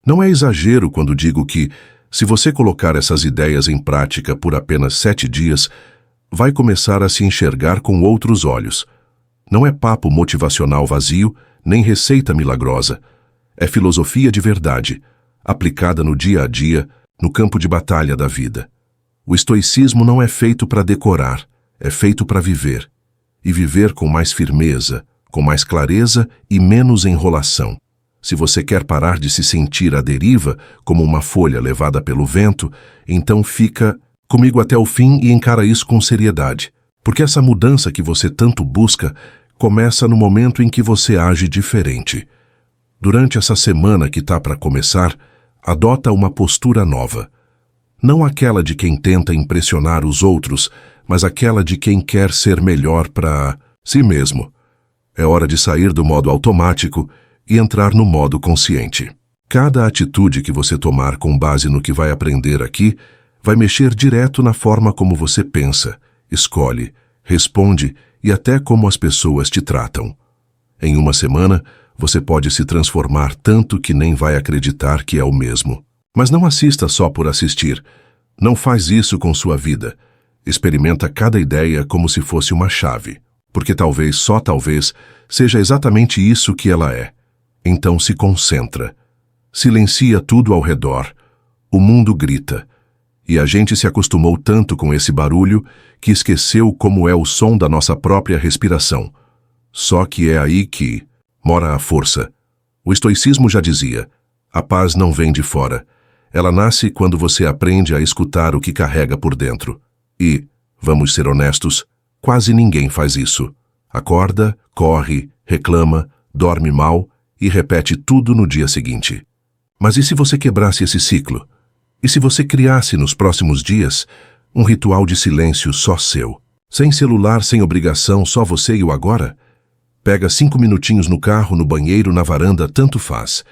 Não é exagero quando digo que, se você colocar essas ideias em prática por apenas 7 dias, vai começar a se enxergar com outros olhos. Não é papo motivacional vazio, nem receita milagrosa. É filosofia de verdade, aplicada no dia a dia, no campo de batalha da vida. O estoicismo não é feito para decorar, é feito para viver. E viver com mais firmeza, com mais clareza e menos enrolação. Se você quer parar de se sentir à deriva, como uma folha levada pelo vento, então fica comigo até o fim e encara isso com seriedade. Porque essa mudança que você tanto busca começa no momento em que você age diferente. Durante essa semana que está para começar, adota uma postura nova. Não aquela de quem tenta impressionar os outros, mas aquela de quem quer ser melhor para si mesmo. É hora de sair do modo automático e entrar no modo consciente. Cada atitude que você tomar com base no que vai aprender aqui vai mexer direto na forma como você pensa, escolhe, responde e até como as pessoas te tratam. Em uma semana, você pode se transformar tanto que nem vai acreditar que é o mesmo. Mas não assista só por assistir. Não faz isso com sua vida. Experimenta cada ideia como se fosse uma chave, porque talvez, só talvez, seja exatamente isso que ela é. Então se concentra. Silencia tudo ao redor. O mundo grita. E a gente se acostumou tanto com esse barulho que esqueceu como é o som da nossa própria respiração. Só que é aí que mora a força. O estoicismo já dizia, a paz não vem de fora. Ela nasce quando você aprende a escutar o que carrega por dentro. E, vamos ser honestos, quase ninguém faz isso. Acorda, corre, reclama, dorme mal e repete tudo no dia seguinte. Mas e se você quebrasse esse ciclo? E se você criasse nos próximos dias um ritual de silêncio só seu? Sem celular, sem obrigação, só você e o agora? Pega 5 minutinhos no carro, no banheiro, na varanda, tanto faz.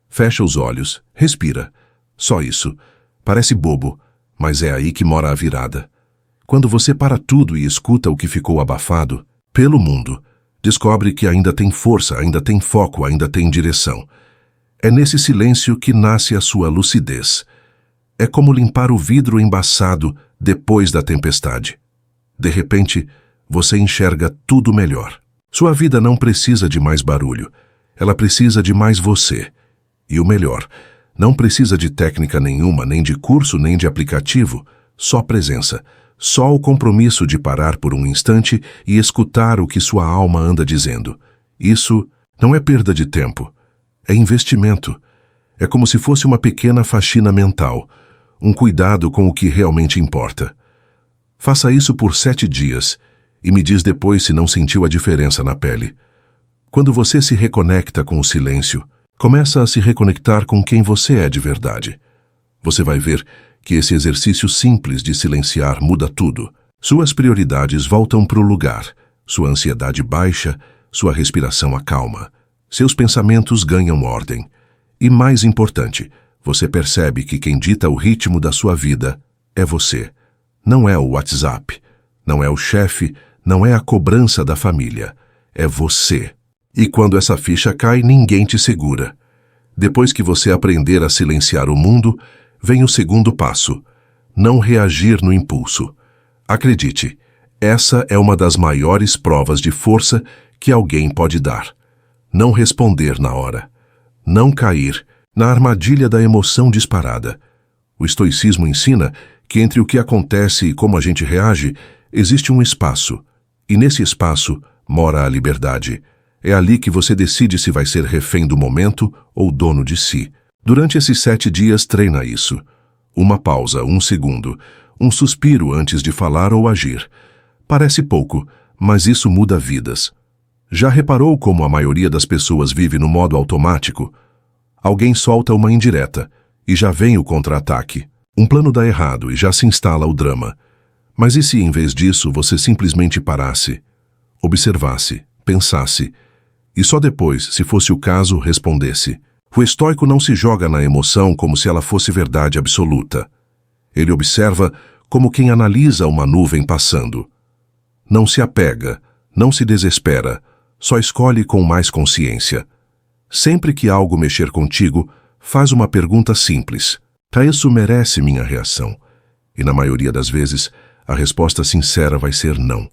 Fecha os olhos, respira. Só isso. Parece bobo, mas é aí que mora a virada. Quando você para tudo e escuta o que ficou abafado, pelo mundo, descobre que ainda tem força, ainda tem foco, ainda tem direção. É nesse silêncio que nasce a sua lucidez. É como limpar o vidro embaçado depois da tempestade. De repente, você enxerga tudo melhor. Sua vida não precisa de mais barulho. Ela precisa de mais você. E o melhor, não precisa de técnica nenhuma, nem de curso, nem de aplicativo. Só presença. Só o compromisso de parar por um instante e escutar o que sua alma anda dizendo. Isso não é perda de tempo. É investimento. É como se fosse uma pequena faxina mental. Um cuidado com o que realmente importa. Faça isso por 7 dias e me diz depois se não sentiu a diferença na pele. Quando você se reconecta com o silêncio, começa a se reconectar com quem você é de verdade. Você vai ver que esse exercício simples de silenciar muda tudo. Suas prioridades voltam para o lugar, sua ansiedade baixa, sua respiração acalma, seus pensamentos ganham ordem. E mais importante, você percebe que quem dita o ritmo da sua vida é você. Não é o WhatsApp, não é o chefe, não é a cobrança da família. É você. E quando essa ficha cai, ninguém te segura. Depois que você aprender a silenciar o mundo, vem o segundo passo. Não reagir no impulso. Acredite, essa é uma das maiores provas de força que alguém pode dar. Não responder na hora. Não cair na armadilha da emoção disparada. O estoicismo ensina que entre o que acontece e como a gente reage, existe um espaço. E nesse espaço mora a liberdade. É ali que você decide se vai ser refém do momento ou dono de si. Durante esses 7 dias, treina isso. Uma pausa, 1 segundo, um suspiro antes de falar ou agir. Parece pouco, mas isso muda vidas. Já reparou como a maioria das pessoas vive no modo automático? Alguém solta uma indireta e já vem o contra-ataque. Um plano dá errado e já se instala o drama. Mas e se, em vez disso, você simplesmente parasse, observasse, pensasse, e só depois, se fosse o caso, respondesse? O estoico não se joga na emoção como se ela fosse verdade absoluta. Ele observa como quem analisa uma nuvem passando. Não se apega, não se desespera, só escolhe com mais consciência. Sempre que algo mexer contigo, faz uma pergunta simples. Isso merece minha reação? E na maioria das vezes, a resposta sincera vai ser não.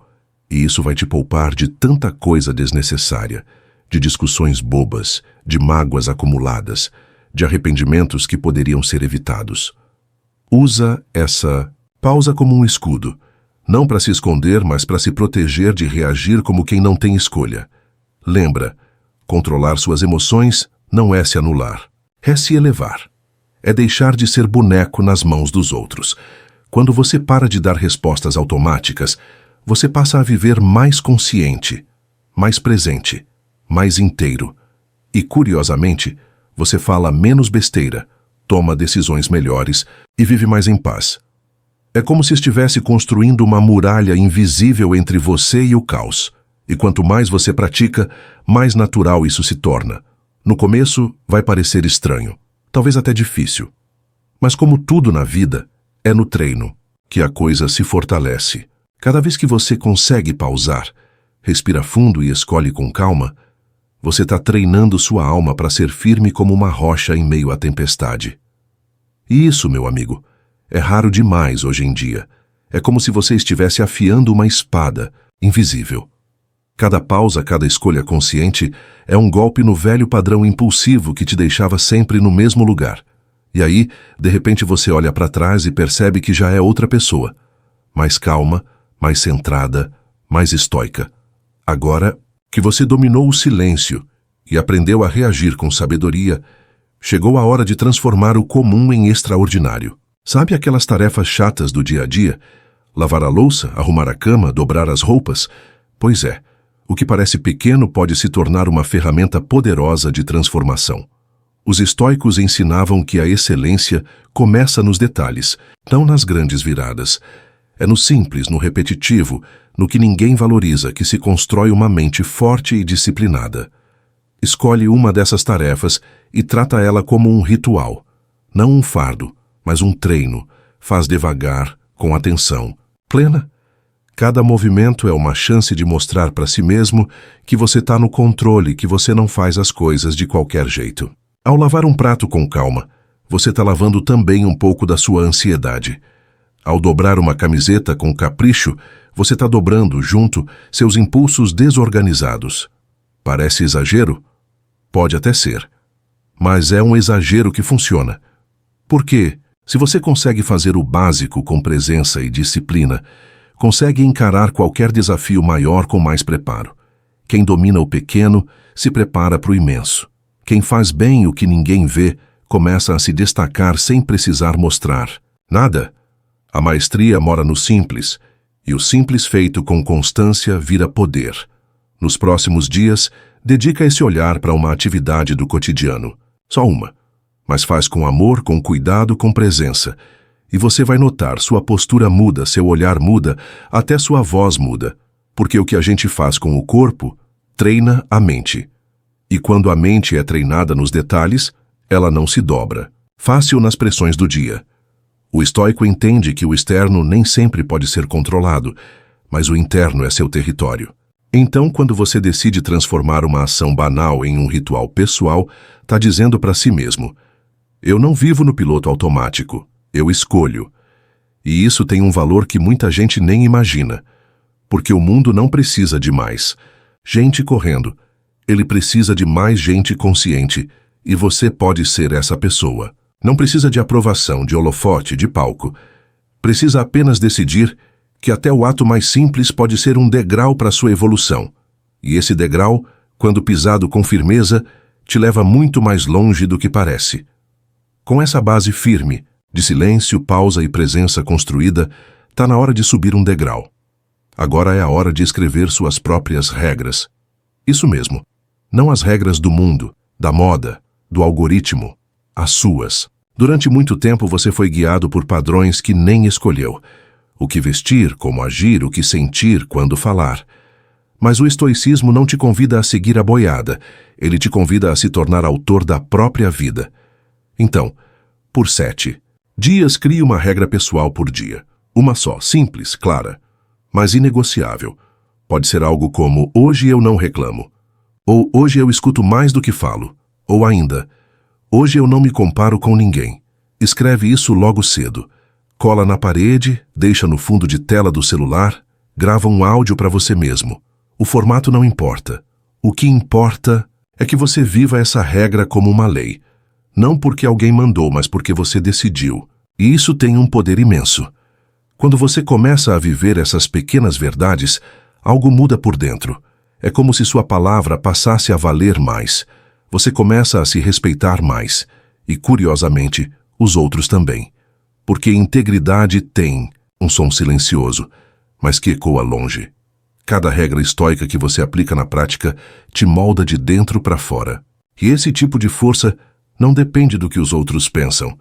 E isso vai te poupar de tanta coisa desnecessária, de discussões bobas, de mágoas acumuladas, de arrependimentos que poderiam ser evitados. Usa essa pausa como um escudo, não para se esconder, mas para se proteger de reagir como quem não tem escolha. Lembra, controlar suas emoções não é se anular, é se elevar. É deixar de ser boneco nas mãos dos outros. Quando você para de dar respostas automáticas, você passa a viver mais consciente, mais presente, mais inteiro. E, curiosamente, você fala menos besteira, toma decisões melhores e vive mais em paz. É como se estivesse construindo uma muralha invisível entre você e o caos. E quanto mais você pratica, mais natural isso se torna. No começo, vai parecer estranho, talvez até difícil. Mas como tudo na vida, é no treino que a coisa se fortalece. Cada vez que você consegue pausar, respira fundo e escolhe com calma, você está treinando sua alma para ser firme como uma rocha em meio à tempestade. E isso, meu amigo, é raro demais hoje em dia. É como se você estivesse afiando uma espada invisível. Cada pausa, cada escolha consciente é um golpe no velho padrão impulsivo que te deixava sempre no mesmo lugar. E aí, de repente você olha para trás e percebe que já é outra pessoa. Mais calma, mais centrada, mais estoica. Agora que você dominou o silêncio e aprendeu a reagir com sabedoria, chegou a hora de transformar o comum em extraordinário. Sabe aquelas tarefas chatas do dia a dia? Lavar a louça, arrumar a cama, dobrar as roupas? Pois é, o que parece pequeno pode se tornar uma ferramenta poderosa de transformação. Os estoicos ensinavam que a excelência começa nos detalhes, não nas grandes viradas. É no simples, no repetitivo, no que ninguém valoriza, que se constrói uma mente forte e disciplinada. Escolhe uma dessas tarefas e trata ela como um ritual. Não um fardo, mas um treino. Faz devagar, com atenção plena. Cada movimento é uma chance de mostrar para si mesmo que você está no controle, que você não faz as coisas de qualquer jeito. Ao lavar um prato com calma, você está lavando também um pouco da sua ansiedade. Ao dobrar uma camiseta com capricho, você está dobrando, junto, seus impulsos desorganizados. Parece exagero? Pode até ser. Mas é um exagero que funciona. Porque, se você consegue fazer o básico com presença e disciplina, consegue encarar qualquer desafio maior com mais preparo. Quem domina o pequeno se prepara para o imenso. Quem faz bem o que ninguém vê começa a se destacar sem precisar mostrar nada. A maestria mora no simples, e o simples feito com constância vira poder. Nos próximos dias, dedica esse olhar para uma atividade do cotidiano. Só uma. Mas faz com amor, com cuidado, com presença. E você vai notar, sua postura muda, seu olhar muda, até sua voz muda. Porque o que a gente faz com o corpo, treina a mente. E quando a mente é treinada nos detalhes, ela não se dobra. Fácil nas pressões do dia. O estoico entende que o externo nem sempre pode ser controlado, mas o interno é seu território. Então, quando você decide transformar uma ação banal em um ritual pessoal, está dizendo para si mesmo: eu não vivo no piloto automático, eu escolho. E isso tem um valor que muita gente nem imagina, porque o mundo não precisa de mais gente correndo, ele precisa de mais gente consciente, e você pode ser essa pessoa. Não precisa de aprovação, de holofote, de palco. Precisa apenas decidir que até o ato mais simples pode ser um degrau para sua evolução. E esse degrau, quando pisado com firmeza, te leva muito mais longe do que parece. Com essa base firme, de silêncio, pausa e presença construída, está na hora de subir um degrau. Agora é a hora de escrever suas próprias regras. Isso mesmo, não as regras do mundo, da moda, do algoritmo, as suas. Durante muito tempo você foi guiado por padrões que nem escolheu. O que vestir, como agir, o que sentir, quando falar. Mas o estoicismo não te convida a seguir a boiada, ele te convida a se tornar autor da própria vida. Então, por 7 dias, crie uma regra pessoal por dia. Uma só, simples, clara, mas inegociável. Pode ser algo como: hoje eu não reclamo. Ou hoje eu escuto mais do que falo. Ou ainda: Hoje eu não me comparo com ninguém. Escreve isso logo cedo. Cola na parede, deixa no fundo de tela do celular, grava um áudio para você mesmo. O formato não importa. O que importa é que você viva essa regra como uma lei. Não porque alguém mandou, mas porque você decidiu. E isso tem um poder imenso. Quando você começa a viver essas pequenas verdades, algo muda por dentro. É como se sua palavra passasse a valer mais. Você começa a se respeitar mais. E, curiosamente, os outros também. Porque integridade tem um som silencioso, mas que ecoa longe. Cada regra estoica que você aplica na prática te molda de dentro para fora. E esse tipo de força não depende do que os outros pensam.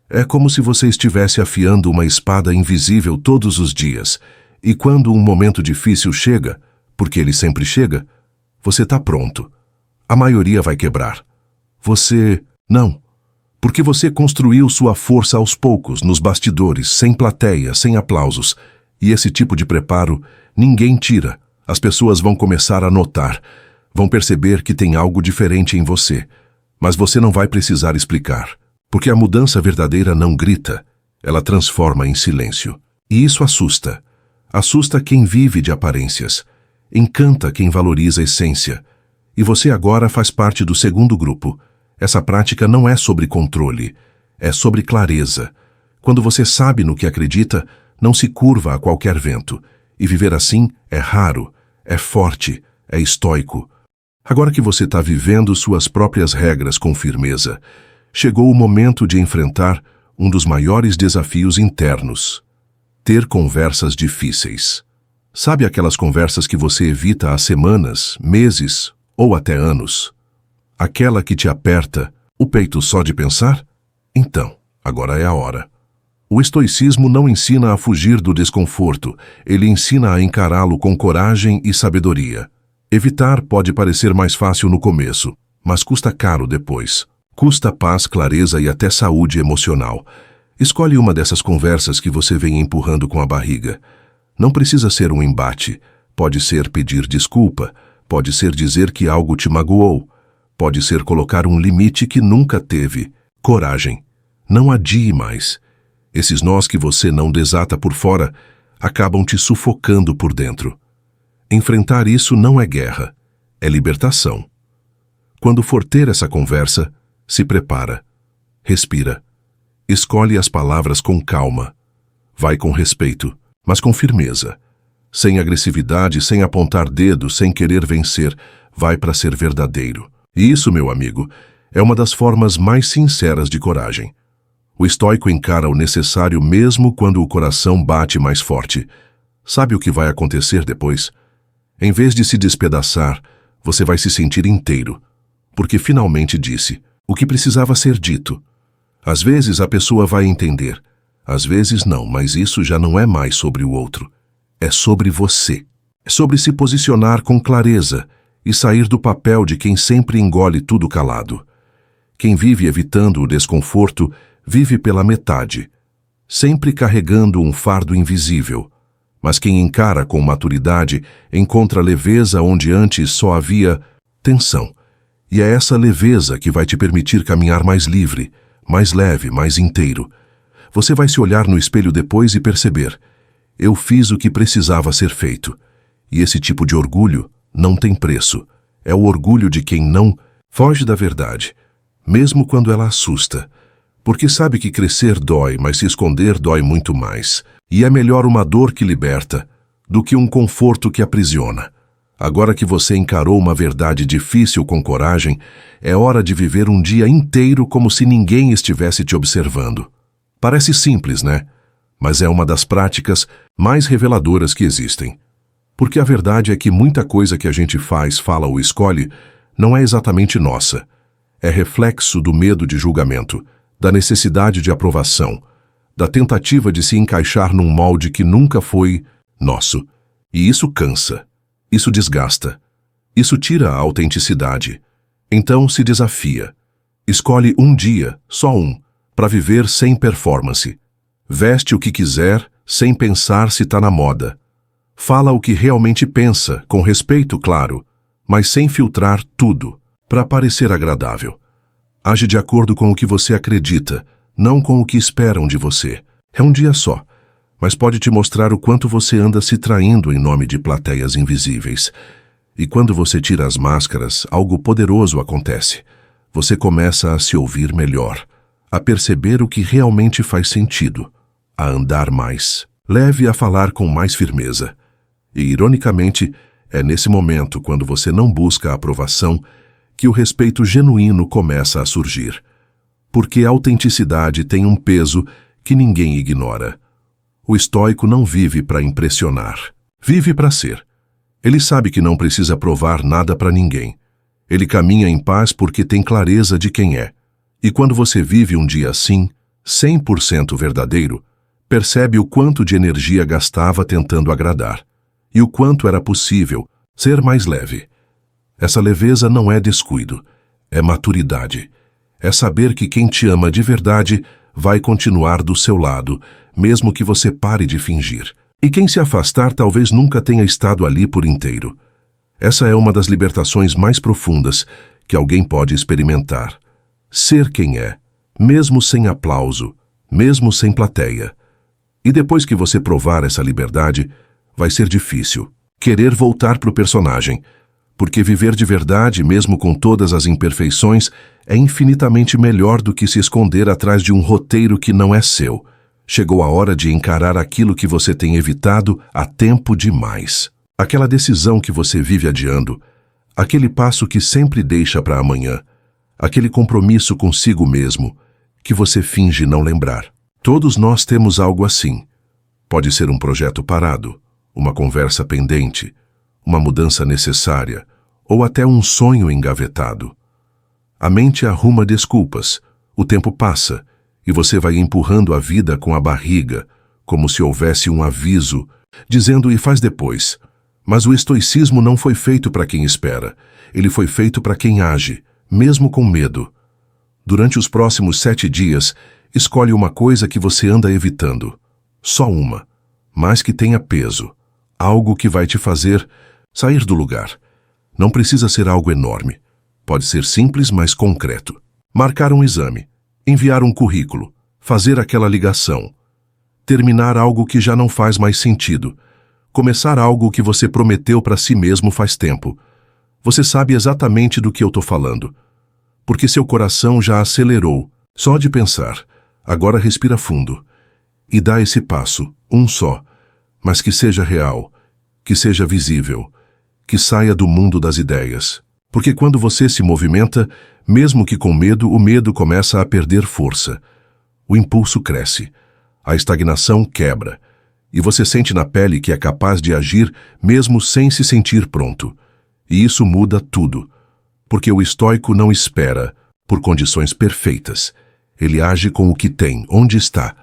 É como se você estivesse afiando uma espada invisível todos os dias, e quando um momento difícil chega, porque ele sempre chega, você está pronto. A maioria vai quebrar. Você não. Porque você construiu sua força aos poucos, nos bastidores, sem plateia, sem aplausos. E esse tipo de preparo ninguém tira. As pessoas vão começar a notar, vão perceber que tem algo diferente em você. Mas você não vai precisar explicar. Porque a mudança verdadeira não grita, ela transforma em silêncio. E isso assusta. Assusta quem vive de aparências. Encanta quem valoriza a essência. E você agora faz parte do segundo grupo. Essa prática não é sobre controle, é sobre clareza. Quando você sabe no que acredita, não se curva a qualquer vento. E viver assim é raro, é forte, é estoico. Agora que você está vivendo suas próprias regras com firmeza, chegou o momento de enfrentar um dos maiores desafios internos. Ter conversas difíceis. Sabe aquelas conversas que você evita há semanas, meses ou até anos? Aquela que te aperta o peito só de pensar? Então, agora é a hora. O estoicismo não ensina a fugir do desconforto, ele ensina a encará-lo com coragem e sabedoria. Evitar pode parecer mais fácil no começo, mas custa caro depois. Custa paz, clareza e até saúde emocional. Escolhe uma dessas conversas que você vem empurrando com a barriga. Não precisa ser um embate. Pode ser pedir desculpa. Pode ser dizer que algo te magoou. Pode ser colocar um limite que nunca teve. Coragem. Não adie mais. Esses nós que você não desata por fora acabam te sufocando por dentro. Enfrentar isso não é guerra. É libertação. Quando for ter essa conversa, se prepara. Respira. Escolhe as palavras com calma. Vai com respeito, mas com firmeza. Sem agressividade, sem apontar dedo, sem querer vencer. Vai para ser verdadeiro. E isso, meu amigo, é uma das formas mais sinceras de coragem. O estoico encara o necessário mesmo quando o coração bate mais forte. Sabe o que vai acontecer depois? Em vez de se despedaçar, você vai se sentir inteiro, porque finalmente disse o que precisava ser dito. Às vezes a pessoa vai entender, às vezes não, mas isso já não é mais sobre o outro. É sobre você. É sobre se posicionar com clareza e sair do papel de quem sempre engole tudo calado. Quem vive evitando o desconforto vive pela metade, sempre carregando um fardo invisível. Mas quem encara com maturidade encontra leveza onde antes só havia tensão. E é essa leveza que vai te permitir caminhar mais livre, mais leve, mais inteiro. Você vai se olhar no espelho depois e perceber: eu fiz o que precisava ser feito. E esse tipo de orgulho não tem preço. É o orgulho de quem não foge da verdade, mesmo quando ela assusta. Porque sabe que crescer dói, mas se esconder dói muito mais. E é melhor uma dor que liberta do que um conforto que aprisiona. Agora que você encarou uma verdade difícil com coragem, é hora de viver um dia inteiro como se ninguém estivesse te observando. Parece simples, né? Mas é uma das práticas mais reveladoras que existem. Porque a verdade é que muita coisa que a gente faz, fala ou escolhe não é exatamente nossa. É reflexo do medo de julgamento, da necessidade de aprovação, da tentativa de se encaixar num molde que nunca foi nosso. E isso cansa, isso desgasta, isso tira a autenticidade. Então se desafia. Escolhe um dia, só um, para viver sem performance. Veste o que quiser, sem pensar se está na moda. Fala o que realmente pensa, com respeito, claro, mas sem filtrar tudo, para parecer agradável. Age de acordo com o que você acredita, não com o que esperam de você. É um dia só, mas pode te mostrar o quanto você anda se traindo em nome de plateias invisíveis. E quando você tira as máscaras, algo poderoso acontece. Você começa a se ouvir melhor, a perceber o que realmente faz sentido, a andar mais, leve a falar com mais firmeza. E, ironicamente, é nesse momento, quando você não busca a aprovação, que o respeito genuíno começa a surgir. Porque a autenticidade tem um peso que ninguém ignora. O estoico não vive para impressionar, vive para ser. Ele sabe que não precisa provar nada para ninguém. Ele caminha em paz porque tem clareza de quem é. E quando você vive um dia assim, 100% verdadeiro, percebe o quanto de energia gastava tentando agradar. E o quanto era possível ser mais leve. Essa leveza não é descuido, é maturidade. É saber que quem te ama de verdade vai continuar do seu lado, mesmo que você pare de fingir. E quem se afastar talvez nunca tenha estado ali por inteiro. Essa é uma das libertações mais profundas que alguém pode experimentar. Ser quem é, mesmo sem aplauso, mesmo sem plateia. E depois que você provar essa liberdade, vai ser difícil querer voltar para o personagem, porque viver de verdade, mesmo com todas as imperfeições, é infinitamente melhor do que se esconder atrás de um roteiro que não é seu. Chegou a hora de encarar aquilo que você tem evitado há tempo demais. Aquela decisão que você vive adiando, aquele passo que sempre deixa para amanhã, aquele compromisso consigo mesmo que você finge não lembrar. Todos nós temos algo assim. Pode ser um projeto parado, uma conversa pendente, uma mudança necessária ou até um sonho engavetado. A mente arruma desculpas, o tempo passa e você vai empurrando a vida com a barriga, como se houvesse um aviso, dizendo e faz depois. Mas o estoicismo não foi feito para quem espera, ele foi feito para quem age, mesmo com medo. Durante os próximos 7 dias, escolhe uma coisa que você anda evitando. Só uma, mas que tenha peso. Algo que vai te fazer sair do lugar. Não precisa ser algo enorme. Pode ser simples, mas concreto. Marcar um exame, enviar um currículo, fazer aquela ligação. Terminar algo que já não faz mais sentido. Começar algo que você prometeu para si mesmo faz tempo. Você sabe exatamente do que eu estou falando. Porque seu coração já acelerou, só de pensar. Agora respira fundo. E dá esse passo, um só, mas que seja real, que seja visível, que saia do mundo das ideias. Porque quando você se movimenta, mesmo que com medo, o medo começa a perder força. O impulso cresce, a estagnação quebra, e você sente na pele que é capaz de agir mesmo sem se sentir pronto. E isso muda tudo, porque o estoico não espera por condições perfeitas. Ele age com o que tem, onde está.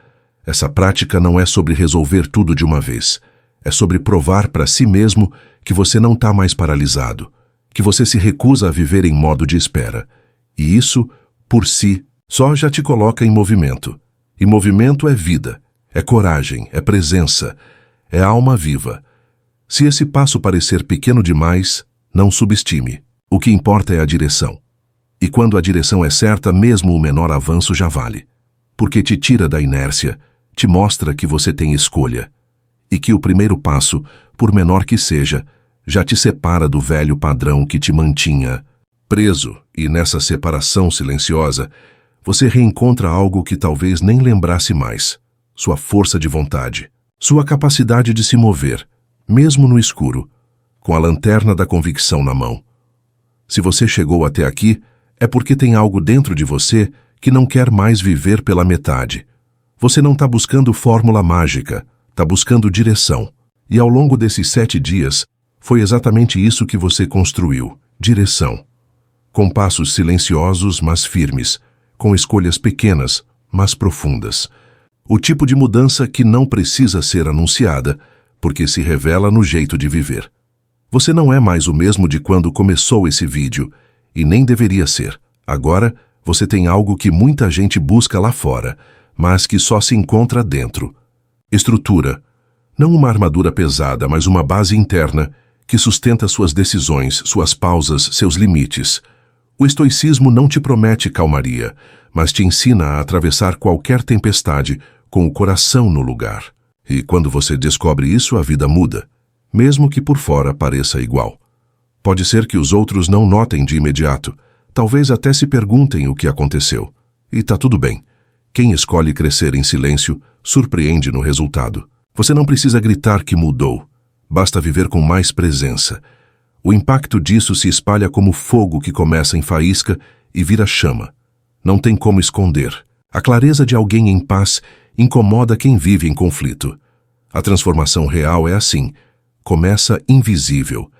Essa prática não é sobre resolver tudo de uma vez. É sobre provar para si mesmo que você não está mais paralisado, que você se recusa a viver em modo de espera. E isso, por si, só já te coloca em movimento. E movimento é vida, é coragem, é presença, é alma viva. Se esse passo parecer pequeno demais, não subestime. O que importa é a direção. E quando a direção é certa, mesmo o menor avanço já vale. Porque te tira da inércia, te mostra que você tem escolha. E que o primeiro passo, por menor que seja, já te separa do velho padrão que te mantinha preso. E nessa separação silenciosa, você reencontra algo que talvez nem lembrasse mais. Sua força de vontade, sua capacidade de se mover, mesmo no escuro, com a lanterna da convicção na mão. Se você chegou até aqui, é porque tem algo dentro de você que não quer mais viver pela metade. Você não está buscando fórmula mágica, está buscando direção. E ao longo desses 7 dias, foi exatamente isso que você construiu, direção. Com passos silenciosos, mas firmes, com escolhas pequenas, mas profundas. O tipo de mudança que não precisa ser anunciada, porque se revela no jeito de viver. Você não é mais o mesmo de quando começou esse vídeo, e nem deveria ser. Agora, você tem algo que muita gente busca lá fora, mas que só se encontra dentro. Estrutura. Não uma armadura pesada, mas uma base interna que sustenta suas decisões, suas pausas, seus limites. O estoicismo não te promete calmaria, mas te ensina a atravessar qualquer tempestade com o coração no lugar. E quando você descobre isso, a vida muda, mesmo que por fora pareça igual. Pode ser que os outros não notem de imediato, talvez até se perguntem o que aconteceu. E tá tudo bem. Quem escolhe crescer em silêncio surpreende no resultado. Você não precisa gritar que mudou, basta viver com mais presença. O impacto disso se espalha como fogo que começa em faísca e vira chama. Não tem como esconder. A clareza de alguém em paz incomoda quem vive em conflito. A transformação real é assim. Começa invisível.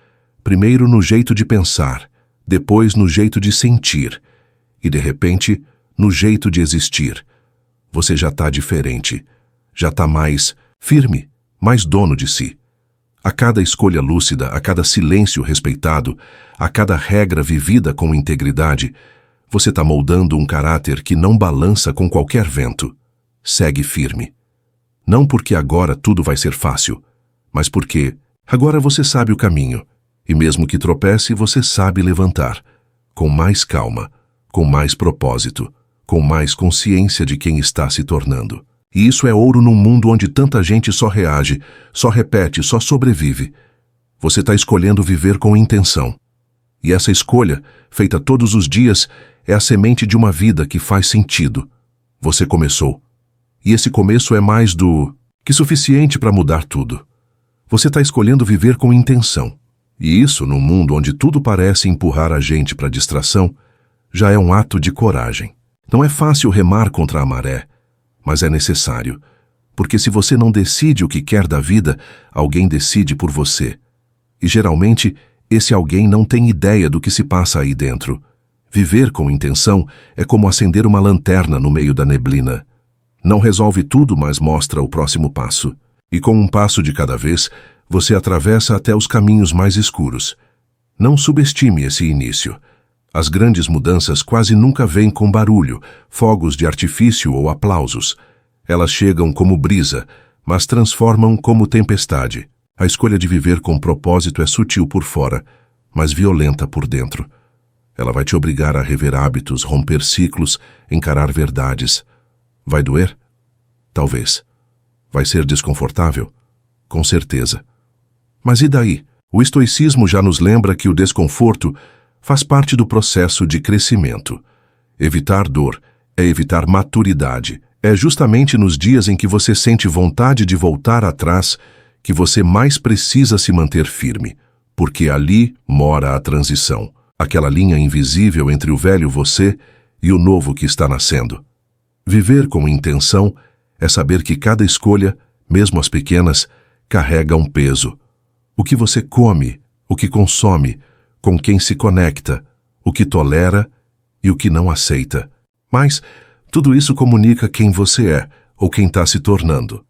Primeiro no jeito de pensar, depois no jeito de sentir e, de repente, no jeito de existir. Você já está diferente. Já está mais firme, mais dono de si. A cada escolha lúcida, a cada silêncio respeitado, a cada regra vivida com integridade, você está moldando um caráter que não balança com qualquer vento. Segue firme. Não porque agora tudo vai ser fácil, mas porque agora você sabe o caminho, e mesmo que tropece, você sabe levantar, com mais calma, com mais propósito, com mais consciência de quem está se tornando. E isso é ouro num mundo onde tanta gente só reage, só repete, só sobrevive. Você está escolhendo viver com intenção. E essa escolha, feita todos os dias, é a semente de uma vida que faz sentido. Você começou. E esse começo é mais do que suficiente para mudar tudo. Você está escolhendo viver com intenção. E isso, num mundo onde tudo parece empurrar a gente para distração, já é um ato de coragem. Não é fácil remar contra a maré, mas é necessário, porque se você não decide o que quer da vida, alguém decide por você. E geralmente, esse alguém não tem ideia do que se passa aí dentro. Viver com intenção é como acender uma lanterna no meio da neblina. Não resolve tudo, mas mostra o próximo passo. E com um passo de cada vez, você atravessa até os caminhos mais escuros. Não subestime esse início. As grandes mudanças quase nunca vêm com barulho, fogos de artifício ou aplausos. Elas chegam como brisa, mas transformam como tempestade. A escolha de viver com propósito é sutil por fora, mas violenta por dentro. Ela vai te obrigar a rever hábitos, romper ciclos, encarar verdades. Vai doer? Talvez. Vai ser desconfortável? Com certeza. Mas e daí? O estoicismo já nos lembra que o desconforto faz parte do processo de crescimento. Evitar dor é evitar maturidade. É justamente nos dias em que você sente vontade de voltar atrás que você mais precisa se manter firme, porque ali mora a transição, aquela linha invisível entre o velho você e o novo que está nascendo. Viver com intenção é saber que cada escolha, mesmo as pequenas, carrega um peso. O que você come, o que consome, com quem se conecta, o que tolera e o que não aceita. Mas tudo isso comunica quem você é ou quem está se tornando.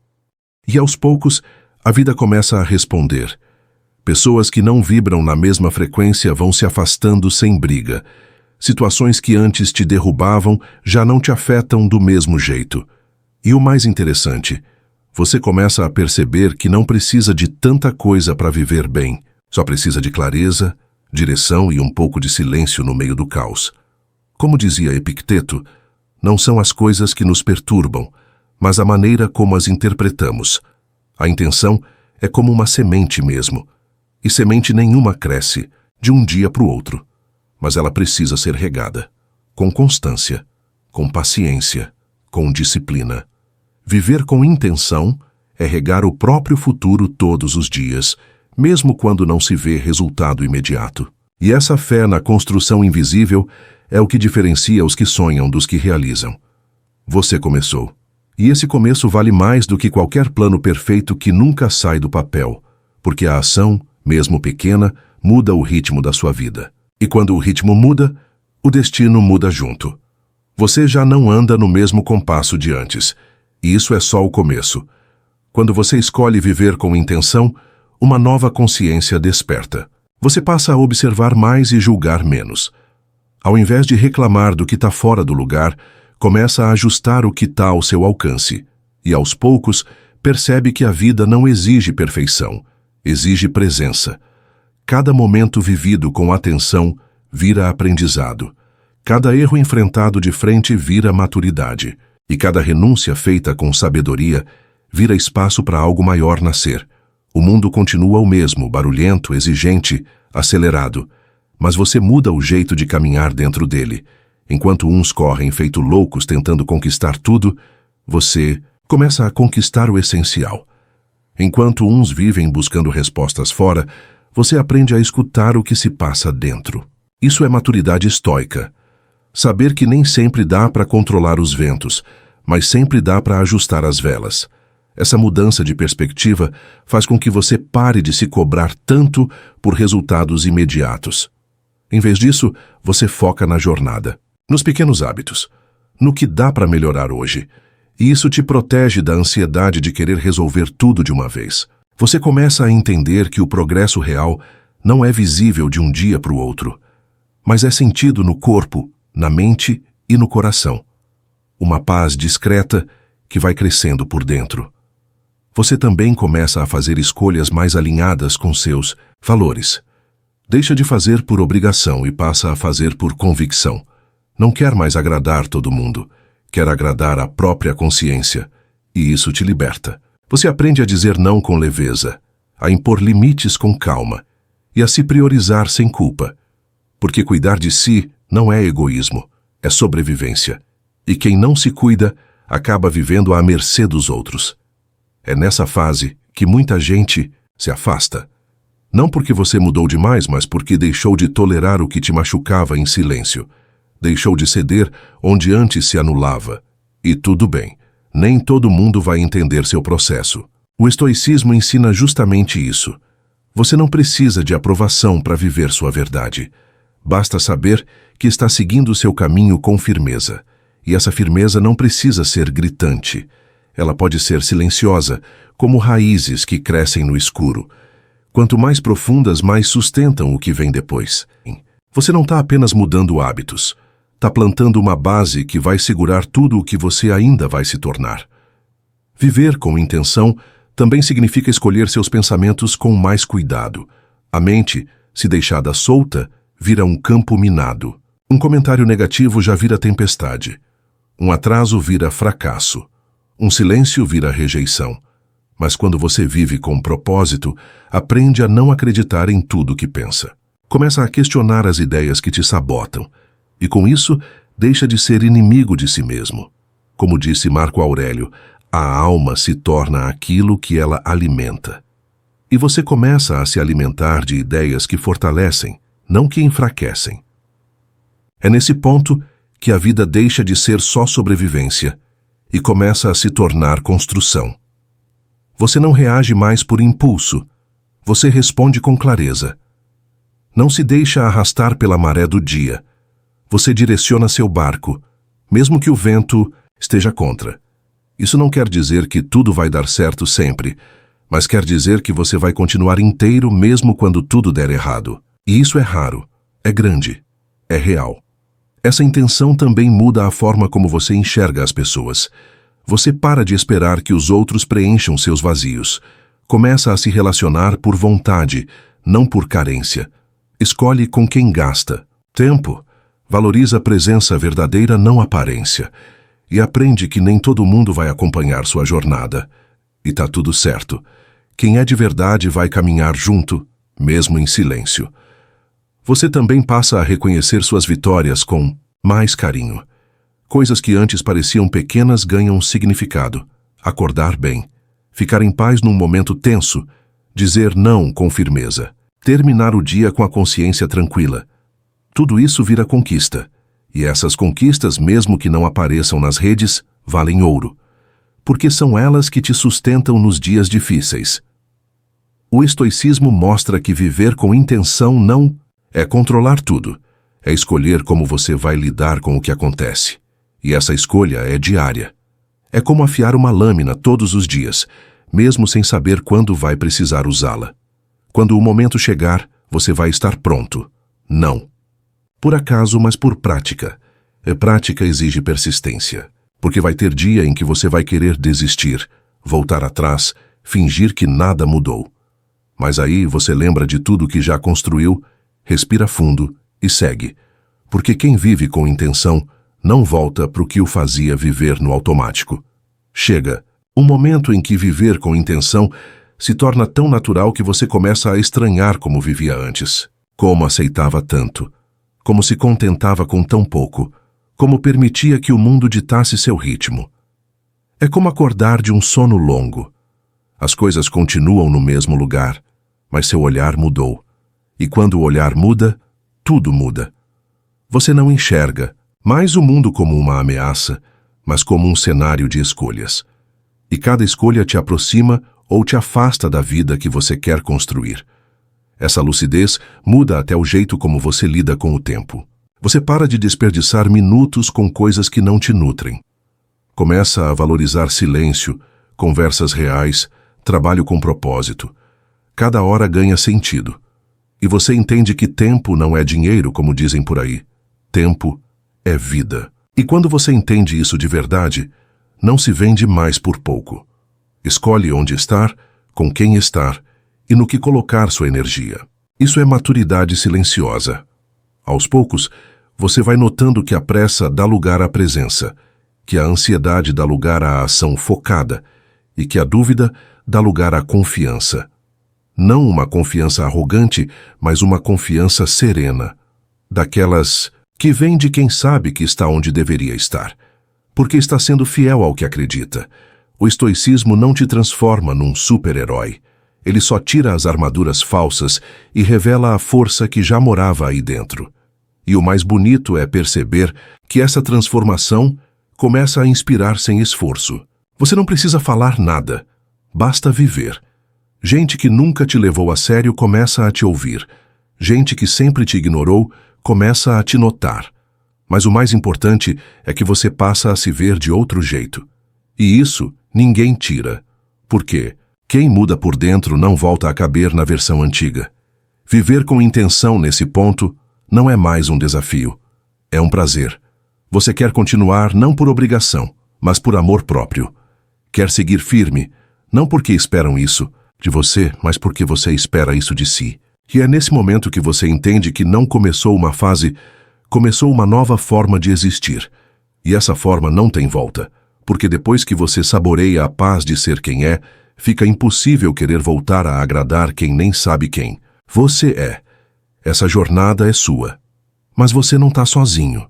E aos poucos, a vida começa a responder. Pessoas que não vibram na mesma frequência vão se afastando sem briga. Situações que antes te derrubavam já não te afetam do mesmo jeito. E o mais interessante, você começa a perceber que não precisa de tanta coisa para viver bem. Só precisa de clareza, direção e um pouco de silêncio no meio do caos. Como dizia Epicteto, não são as coisas que nos perturbam, mas a maneira como as interpretamos. A intenção é como uma semente mesmo. E semente nenhuma cresce de um dia para o outro. Mas ela precisa ser regada, com constância, com paciência, com disciplina. Viver com intenção é regar o próprio futuro todos os dias, mesmo quando não se vê resultado imediato. E essa fé na construção invisível é o que diferencia os que sonham dos que realizam. Você começou. E esse começo vale mais do que qualquer plano perfeito que nunca sai do papel, porque a ação, mesmo pequena, muda o ritmo da sua vida. E quando o ritmo muda, o destino muda junto. Você já não anda no mesmo compasso de antes, e isso é só o começo. Quando você escolhe viver com intenção, uma nova consciência desperta. Você passa a observar mais e julgar menos. Ao invés de reclamar do que está fora do lugar, começa a ajustar o que está ao seu alcance. E aos poucos, percebe que a vida não exige perfeição, exige presença. Cada momento vivido com atenção vira aprendizado. Cada erro enfrentado de frente vira maturidade, e cada renúncia feita com sabedoria vira espaço para algo maior nascer. O mundo continua o mesmo, barulhento, exigente, acelerado, mas você muda o jeito de caminhar dentro dele. Enquanto uns correm feito loucos tentando conquistar tudo, você começa a conquistar o essencial. Enquanto uns vivem buscando respostas fora, você aprende a escutar o que se passa dentro. Isso é maturidade estoica. Saber que nem sempre dá para controlar os ventos, mas sempre dá para ajustar as velas. Essa mudança de perspectiva faz com que você pare de se cobrar tanto por resultados imediatos. Em vez disso, você foca na jornada, nos pequenos hábitos, no que dá para melhorar hoje. E isso te protege da ansiedade de querer resolver tudo de uma vez. Você começa a entender que o progresso real não é visível de um dia para o outro, mas é sentido no corpo, na mente e no coração. Uma paz discreta que vai crescendo por dentro. Você também começa a fazer escolhas mais alinhadas com seus valores. Deixa de fazer por obrigação e passa a fazer por convicção. Não quer mais agradar todo mundo, quer agradar a própria consciência, e isso te liberta. Você aprende a dizer não com leveza, a impor limites com calma e a se priorizar sem culpa. Porque cuidar de si não é egoísmo, é sobrevivência. E quem não se cuida acaba vivendo à mercê dos outros. É nessa fase que muita gente se afasta. Não porque você mudou demais, mas porque deixou de tolerar o que te machucava em silêncio. Deixou de ceder onde antes se anulava. E tudo bem, nem todo mundo vai entender seu processo. O estoicismo ensina justamente isso. Você não precisa de aprovação para viver sua verdade. Basta saber que está seguindo seu caminho com firmeza. E essa firmeza não precisa ser gritante. Ela pode ser silenciosa, como raízes que crescem no escuro. Quanto mais profundas, mais sustentam o que vem depois. Você não está apenas mudando hábitos. Está plantando uma base que vai segurar tudo o que você ainda vai se tornar. Viver com intenção também significa escolher seus pensamentos com mais cuidado. A mente, se deixada solta, vira um campo minado. Um comentário negativo já vira tempestade. Um atraso vira fracasso. Um silêncio vira rejeição. Mas quando você vive com propósito, aprende a não acreditar em tudo que pensa. Começa a questionar as ideias que te sabotam. E com isso, deixa de ser inimigo de si mesmo. Como disse Marco Aurélio, a alma se torna aquilo que ela alimenta. E você começa a se alimentar de ideias que fortalecem, não que enfraquecem. É nesse ponto que a vida deixa de ser só sobrevivência e começa a se tornar construção. Você não reage mais por impulso, você responde com clareza. Não se deixa arrastar pela maré do dia. Você direciona seu barco, mesmo que o vento esteja contra. Isso não quer dizer que tudo vai dar certo sempre, mas quer dizer que você vai continuar inteiro mesmo quando tudo der errado. E isso é raro, é grande, é real. Essa intenção também muda a forma como você enxerga as pessoas. Você para de esperar que os outros preencham seus vazios. Começa a se relacionar por vontade, não por carência. Escolhe com quem gasta tempo. Valoriza a presença verdadeira, não aparência. E aprende que nem todo mundo vai acompanhar sua jornada. E tá tudo certo. Quem é de verdade vai caminhar junto, mesmo em silêncio. Você também passa a reconhecer suas vitórias com mais carinho. Coisas que antes pareciam pequenas ganham significado. Acordar bem, ficar em paz num momento tenso, dizer não com firmeza, terminar o dia com a consciência tranquila. Tudo isso vira conquista. E essas conquistas, mesmo que não apareçam nas redes, valem ouro. Porque são elas que te sustentam nos dias difíceis. O estoicismo mostra que viver com intenção não é controlar tudo. É escolher como você vai lidar com o que acontece. E essa escolha é diária. É como afiar uma lâmina todos os dias, mesmo sem saber quando vai precisar usá-la. Quando o momento chegar, você vai estar pronto. Não por acaso, mas por prática. E prática exige persistência, porque vai ter dia em que você vai querer desistir, voltar atrás, fingir que nada mudou. Mas aí você lembra de tudo que já construiu, respira fundo e segue, Porque quem vive com intenção não volta para o que o fazia viver no automático. Chega um momento em que viver com intenção se torna tão natural que você começa a estranhar como vivia antes, como aceitava tanto, como se contentava com tão pouco, como permitia que o mundo ditasse seu ritmo. É como acordar de um sono longo. As coisas continuam no mesmo lugar, mas seu olhar mudou. E quando o olhar muda, tudo muda. Você não enxerga mais o mundo como uma ameaça, mas como um cenário de escolhas. E cada escolha te aproxima ou te afasta da vida que você quer construir. Essa lucidez muda até o jeito como você lida com o tempo. Você para de desperdiçar minutos com coisas que não te nutrem. Começa a valorizar silêncio, conversas reais, trabalho com propósito. Cada hora ganha sentido. E você entende que tempo não é dinheiro, como dizem por aí. Tempo é vida. E quando você entende isso de verdade, não se vende mais por pouco. Escolhe onde estar, com quem estar e no que colocar sua energia. Isso é maturidade silenciosa. Aos poucos, você vai notando que a pressa dá lugar à presença, que a ansiedade dá lugar à ação focada e que a dúvida dá lugar à confiança. Não uma confiança arrogante, mas uma confiança serena, daquelas que vem de quem sabe que está onde deveria estar, porque está sendo fiel ao que acredita. O estoicismo não te transforma num super-herói. Ele só tira as armaduras falsas e revela a força que já morava aí dentro. E o mais bonito é perceber que essa transformação começa a inspirar sem esforço. Você não precisa falar nada, basta viver. Gente que nunca te levou a sério começa a te ouvir. Gente que sempre te ignorou começa a te notar. Mas o mais importante é que você passa a se ver de outro jeito. E isso ninguém tira. Por quê? Quem muda por dentro não volta a caber na versão antiga. Viver com intenção nesse ponto não é mais um desafio. É um prazer. Você quer continuar não por obrigação, mas por amor próprio. Quer seguir firme, não porque esperam isso de você, mas porque você espera isso de si. E é nesse momento que você entende que não começou uma fase, começou uma nova forma de existir. E essa forma não tem volta, porque depois que você saboreia a paz de ser quem é, fica impossível querer voltar a agradar quem nem sabe quem você é. Essa jornada é sua. Mas você não está sozinho.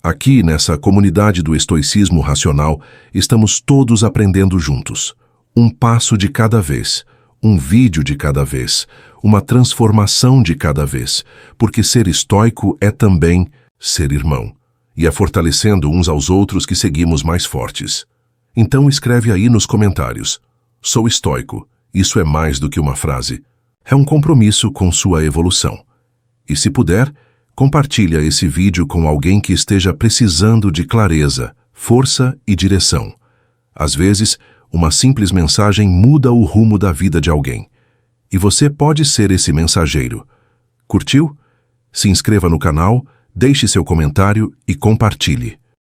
Aqui, nessa comunidade do estoicismo racional, estamos todos aprendendo juntos. Um passo de cada vez, um vídeo de cada vez, uma transformação de cada vez, porque ser estoico é também ser irmão. E é fortalecendo uns aos outros que seguimos mais fortes. Então escreve aí nos comentários: sou estoico. Isso é mais do que uma frase. É um compromisso com sua evolução. E se puder, compartilha esse vídeo com alguém que esteja precisando de clareza, força e direção. Às vezes, uma simples mensagem muda o rumo da vida de alguém. E você pode ser esse mensageiro. Curtiu? Se inscreva no canal, deixe seu comentário e compartilhe.